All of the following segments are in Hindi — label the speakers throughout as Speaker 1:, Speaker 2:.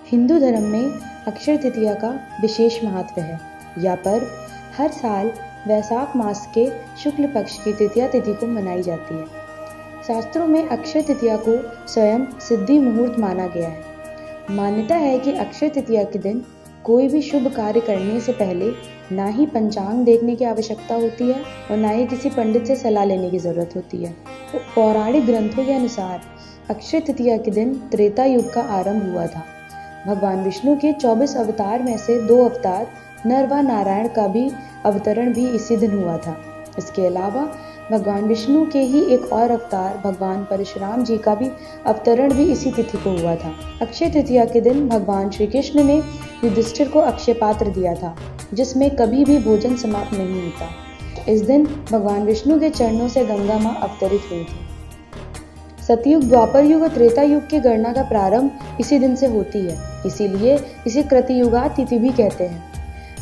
Speaker 1: हिंदू धर्म में अक्षय तृतीया का विशेष महत्व है। यह पर्व हर साल वैशाख मास के शुक्ल पक्ष की तृतीया तिथि को मनाई जाती है। शास्त्रों में अक्षय तृतीया को स्वयं सिद्धि मुहूर्त माना गया है। मान्यता है कि अक्षय तृतीया के दिन कोई भी शुभ कार्य करने से पहले ना ही पंचांग देखने की आवश्यकता होती है और ना ही किसी पंडित से सलाह लेने की जरूरत होती है। तो पौराणिक ग्रंथों के अनुसार अक्षय तृतीया के दिन त्रेता युग का आरंभ हुआ था। भगवान विष्णु के 24 अवतार में से 2 अवतार नर व नारायण का भी अवतरण भी इसी दिन हुआ था। इसके अलावा भगवान विष्णु के ही एक और अवतार भगवान परशुराम जी का भी अवतरण भी इसी तिथि को हुआ था। अक्षय तृतीया के दिन भगवान श्री कृष्ण ने युधिष्ठिर को अक्षय पात्र दिया था, जिसमें कभी भी भोजन समाप्त नहीं होता। इस दिन भगवान विष्णु के चरणों से गंगा माँ अवतरित हुई थी। सतयुग, द्वापर युग और त्रेता युग की गणना का प्रारंभ इसी दिन से होती है, इसीलिए इसे कृतयुगा तिथि भी कहते हैं।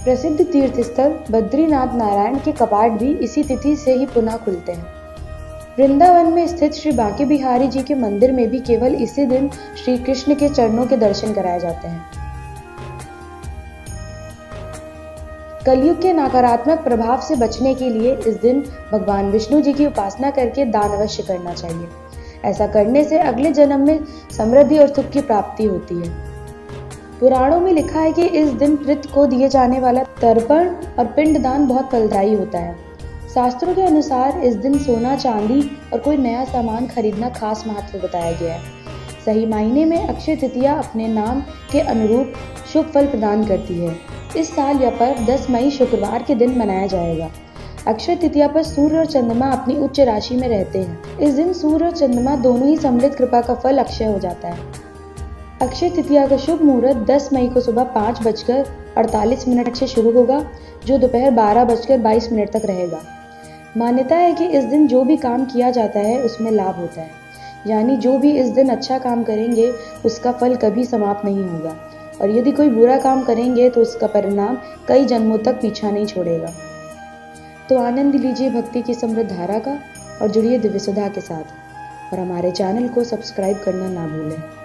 Speaker 1: प्रसिद्ध तीर्थ स्थल बद्रीनाथ नारायण के कपाट भी इसी तिथि से ही पुनः खुलते हैं। वृंदावन में स्थित श्री बांके बिहारी जी के मंदिर में भी केवल इसी दिन श्री कृष्ण के चरणों के दर्शन कराए जाते हैं। कलयुग के नकारात्मक प्रभाव से बचने के लिए इस दिन भगवान विष्णु जी की उपासना करके दान अवश्य करना चाहिए। ऐसा करने से अगले जन्म में समृद्धि और सुख की प्राप्ति होती है। पुराणों में लिखा है कि इस दिन पितृ को दिए जाने वाला तर्पण और पिंडदान बहुत फलदायी होता है। शास्त्रों के अनुसार इस दिन सोना, चांदी और कोई नया सामान खरीदना खास महत्व बताया गया है। सही मायने में अक्षय तृतीया अपने नाम के अनुरूप शुभ फल प्रदान करती है। इस साल यह पर्व 10 मई शुक्रवार के दिन मनाया जाएगा। अक्षय तृतीया पर सूर्य और चंद्रमा अपनी उच्च राशि में रहते हैं। इस दिन सूर्य और चंद्रमा दोनों ही सम्मिलित कृपा का फल अक्षय हो जाता है। अक्षय तृतीया का शुभ मुहूर्त 10 मई को सुबह 5:48 से शुरू होगा, जो दोपहर 12:22 तक रहेगा। मान्यता है कि इस दिन जो भी काम किया जाता है उसमें लाभ होता है, यानी जो भी इस दिन अच्छा काम करेंगे उसका फल कभी समाप्त नहीं होगा, और यदि कोई बुरा काम करेंगे तो उसका परिणाम कई जन्मों तक पीछा नहीं छोड़ेगा। तो आनंद लीजिए भक्ति की समृद्ध धारा का और जुड़िए दिव्य सुधा के साथ, और हमारे चैनल को सब्सक्राइब करना ना भूलें।